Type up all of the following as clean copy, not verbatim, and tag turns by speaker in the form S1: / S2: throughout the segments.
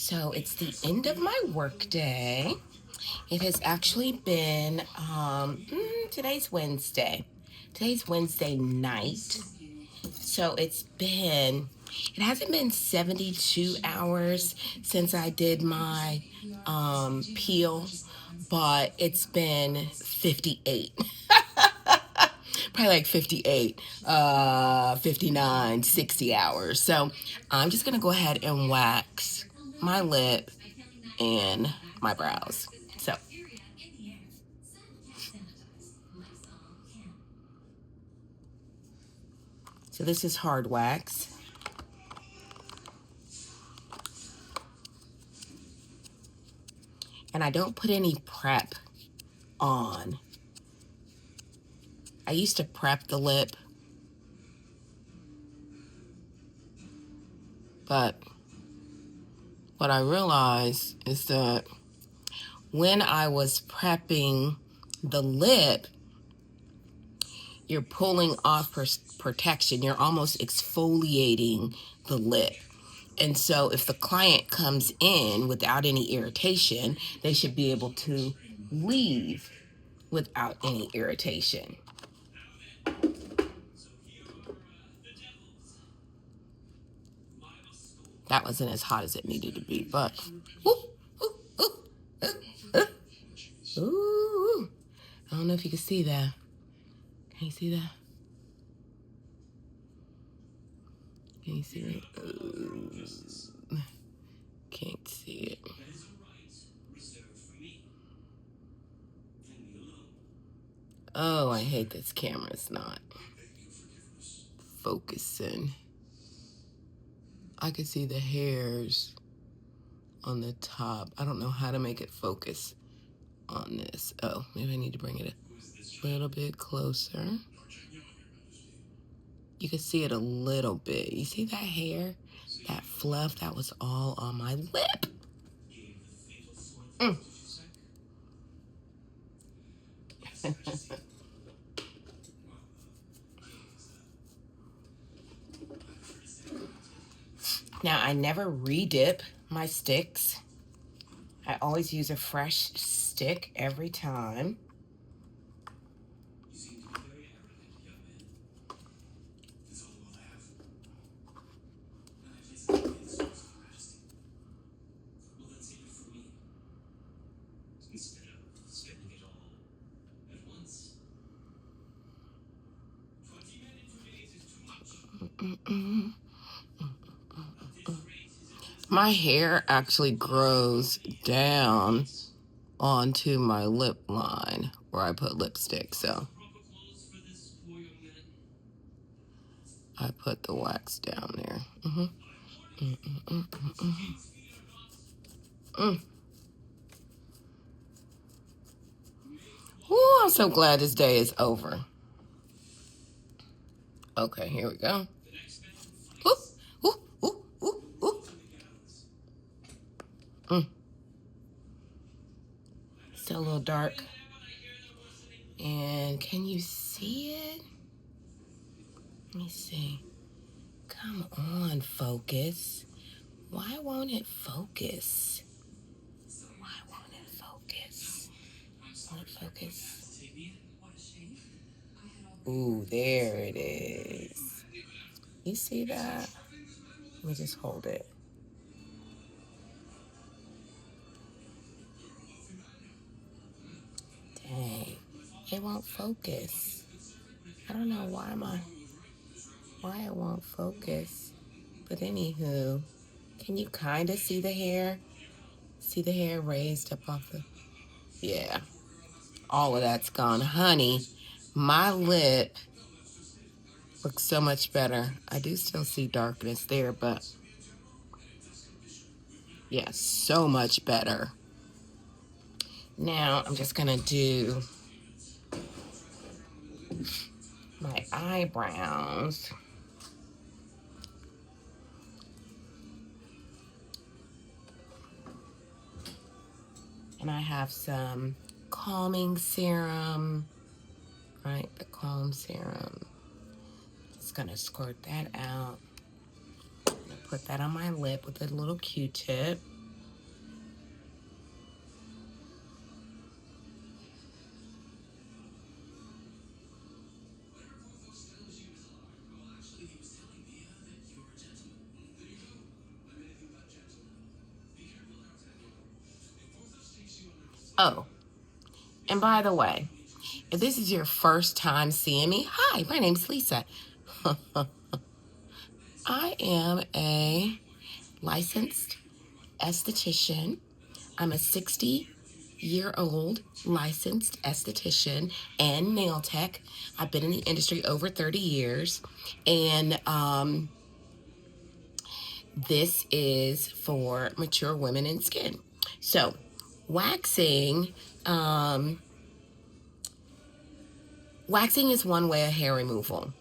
S1: So it's the end of my workday. It has actually been, today's Wednesday. Today's Wednesday night. So it hasn't been 72 hours since I did my peel, but it's been 58. Probably like 58, 59, 60 hours. So I'm just going to go ahead and wax my lip and my brows. So this is hard wax. And I don't put any prep on. I used to prep the lip, but what I realized is that when I was prepping the lip, you're pulling off protection. You're almost exfoliating the lip. And so if the client comes in without any irritation, they should be able to leave without any irritation. That wasn't as hot as it needed to be, but ooh. I don't know if you can see that. Can you see that? Can you see it? Can't see it. Oh, I hate this camera. It's not focusing. I can see the hairs on the top. I don't know how to make it focus on this. Oh, maybe I need to bring it a little bit closer. You can see it a little bit. You see that hair? That fluff? That was all on my lip. Now, I never re-dip my sticks. I always use a fresh stick every time. My hair actually grows down onto my lip line where I put lipstick, so I put the wax down there. Ooh, I'm so glad this day is over. Okay, here we go. Still a little dark. And can you see it? Let me see. Come on, focus. Why won't it focus? Why won't it focus? Will it focus? Ooh, there it is. You see that? Let me just hold it. Dang, it won't focus. I don't know why it won't focus. But anywho, can you kind of see the hair? See the hair raised up off the... Yeah, all of that's gone. Honey, my lip looks so much better. I do still see darkness there, but yeah, so much better. Now I'm just gonna do my eyebrows. And I have some calming serum, right? The calm serum. Just gonna squirt that out. I'm gonna put that on my lip with a little Q-tip. Oh, and by the way, if this is your first time seeing me, hi, my name's Lisa. I am a licensed esthetician. I'm a 60-year-old licensed esthetician and nail tech. I've been in the industry over 30 years. And this is for mature women in skin. So, waxing, um, waxing is one way of hair removal.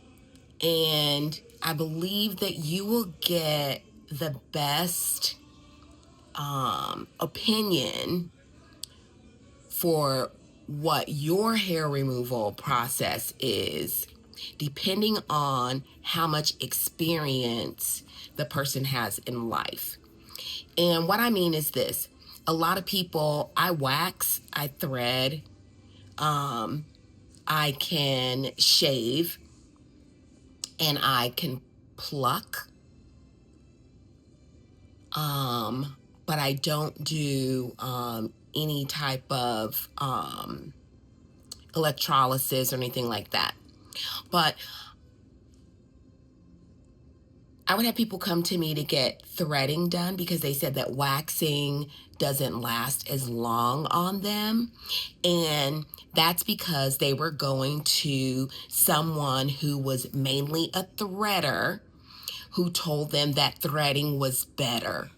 S1: And I believe that you will get the best opinion for what your hair removal process is, depending on how much experience the person has in life. And what I mean is this: a lot of people, I wax, I thread, I can shave, and I can pluck. But I don't do any type of electrolysis or anything like that. But I would have people come to me to get threading done because they said that waxing doesn't last as long on them. And that's because they were going to someone who was mainly a threader who told them that threading was better.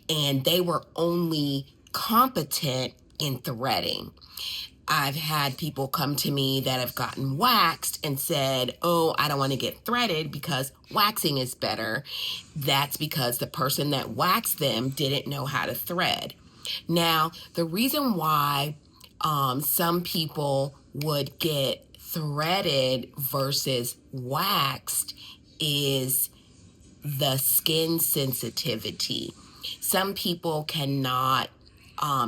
S1: And they were only competent in threading. I've had people come to me that have gotten waxed and said, oh, I don't want to get threaded because waxing is better. That's because the person that waxed them didn't know how to thread. Now, the reason why some people would get threaded versus waxed is the skin sensitivity. Some people cannot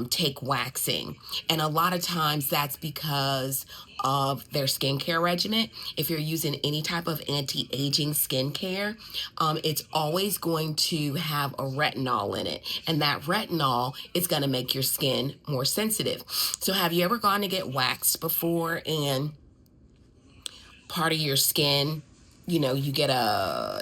S1: take waxing, and a lot of times that's because of their skincare regimen. If you're using any type of anti-aging skincare, it's always going to have a retinol in it, and that retinol is going to make your skin more sensitive. So have you ever gone to get waxed before and part of your skin, you get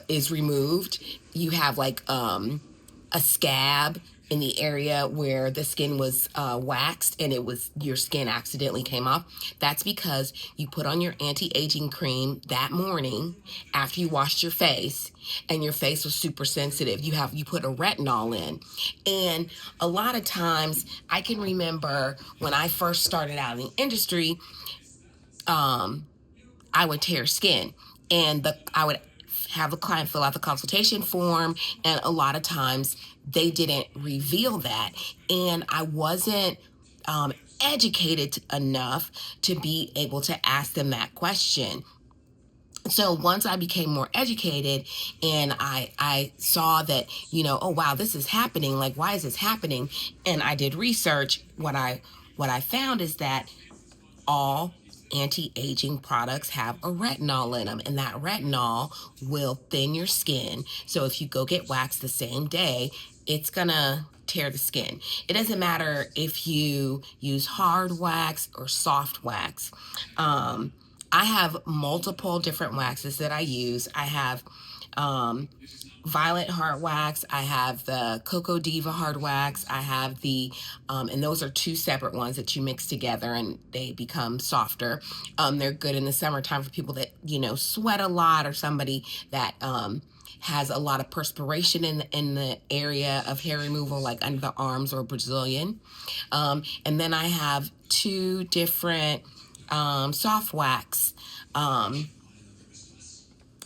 S1: is removed? You have like a scab in the area where the skin was waxed and your skin accidentally came off. That's because you put on your anti-aging cream that morning after you washed your face and your face was super sensitive. You put a retinol in. And a lot of times I can remember when I first started out in the industry, I would tear skin, and I would have the client fill out the consultation form, and a lot of times they didn't reveal that, and I wasn't educated enough to be able to ask them that question. So once I became more educated and I saw that, oh wow, this is happening, like why is this happening? And I did research. What I found is that all anti-aging products have a retinol in them, and that retinol will thin your skin. So if you go get waxed the same day, it's gonna tear the skin. It doesn't matter if you use hard wax or soft wax. I have multiple different waxes that I use. I have Violet hard wax. I have the Cocoa Diva hard wax. I have and those are two separate ones that you mix together and they become softer. They're good in the summertime for people that, sweat a lot, or somebody that has a lot of perspiration in the area of hair removal, like under the arms or Brazilian. And then I have two different soft wax.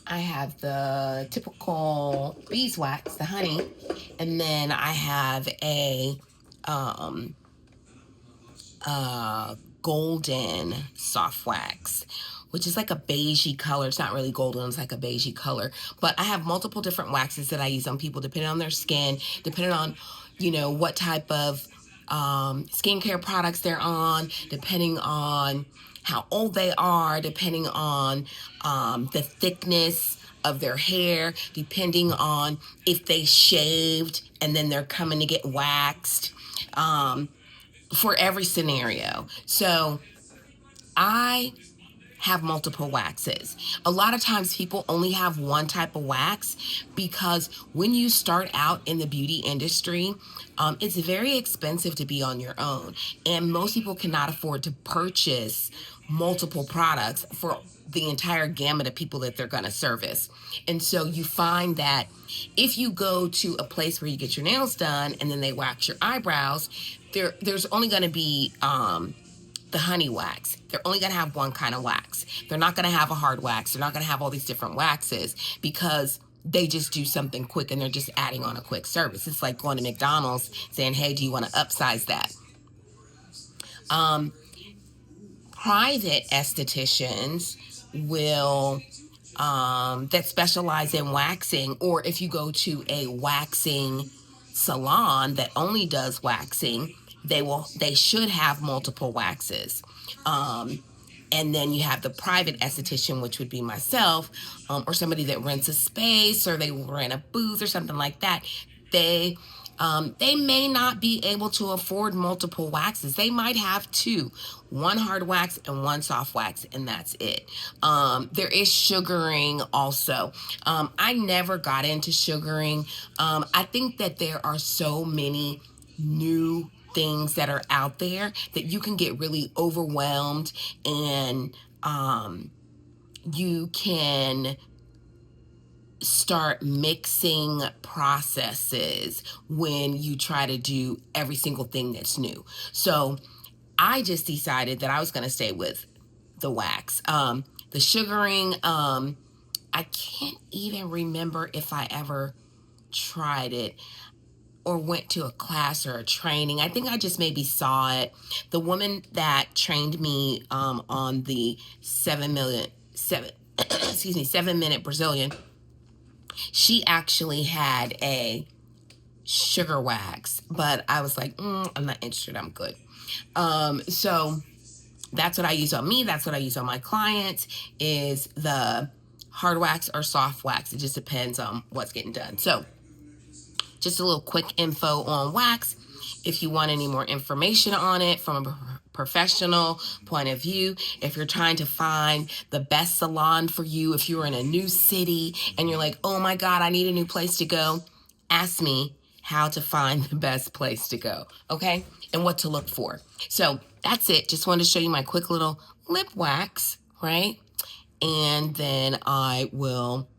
S1: I have the typical beeswax, the honey, and then I have a golden soft wax, which is like a beigey color. It's not really golden, it's like a beigey color. But I have multiple different waxes that I use on people depending on their skin, depending on, what type of skincare products they're on, depending on how old they are, depending on the thickness of their hair, depending on if they shaved and then they're coming to get waxed. for every scenario. So I have multiple waxes. A lot of times people only have one type of wax because when you start out in the beauty industry, it's very expensive to be on your own. And most people cannot afford to purchase multiple products for the entire gamut of people that they're going to service. And so you find that if you go to a place where you get your nails done and then they wax your eyebrows, there's only going to be the honey wax. They're only going to have one kind of wax. They're not going to have a hard wax. They're not going to have all these different waxes because they just do something quick and they're just adding on a quick service. It's like going to McDonald's saying, hey, do you want to upsize that? Private estheticians will that specialize in waxing, or if you go to a waxing salon that only does waxing, they should have multiple waxes. And then you have the private esthetician, which would be myself, or somebody that rents a space or they rent a booth or something like that. They may not be able to afford multiple waxes. They might have two, one hard wax and one soft wax, and that's it. There is sugaring also. I never got into sugaring. I think that there are so many new things that are out there that you can get really overwhelmed, and you can start mixing processes when you try to do every single thing that's new. So I just decided that I was going to stay with the wax. The sugaring, I can't even remember if I ever tried it or went to a class or a training. I think I just maybe saw it. The woman that trained me on the 7 minute Brazilian, she actually had a sugar wax, but I was like, I'm not interested. I'm good. So that's what I use on me. That's what I use on my clients is the hard wax or soft wax. It just depends on what's getting done. So just a little quick info on wax. If you want any more information on it from a professional point of view, if you're trying to find the best salon for you, if you're in a new city and you're like, oh my God, I need a new place to go, ask me how to find the best place to go, okay? And what to look for. So that's it. Just wanted to show you my quick little lip wax, right? And then I will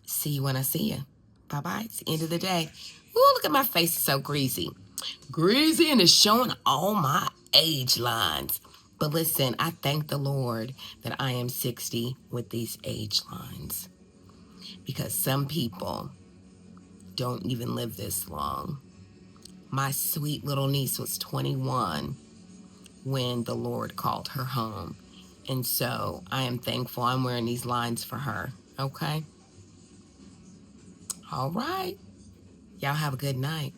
S1: see you when I see you. Bye-bye. It's the end of the day. Ooh, look at my face. It's so greasy. Greasy, and it's showing all my age lines. But listen, I thank the Lord that I am 60 with these age lines. Because some people don't even live this long. My sweet little niece was 21 when the Lord called her home. And so I am thankful I'm wearing these lines for her. Okay? All right. Y'all have a good night.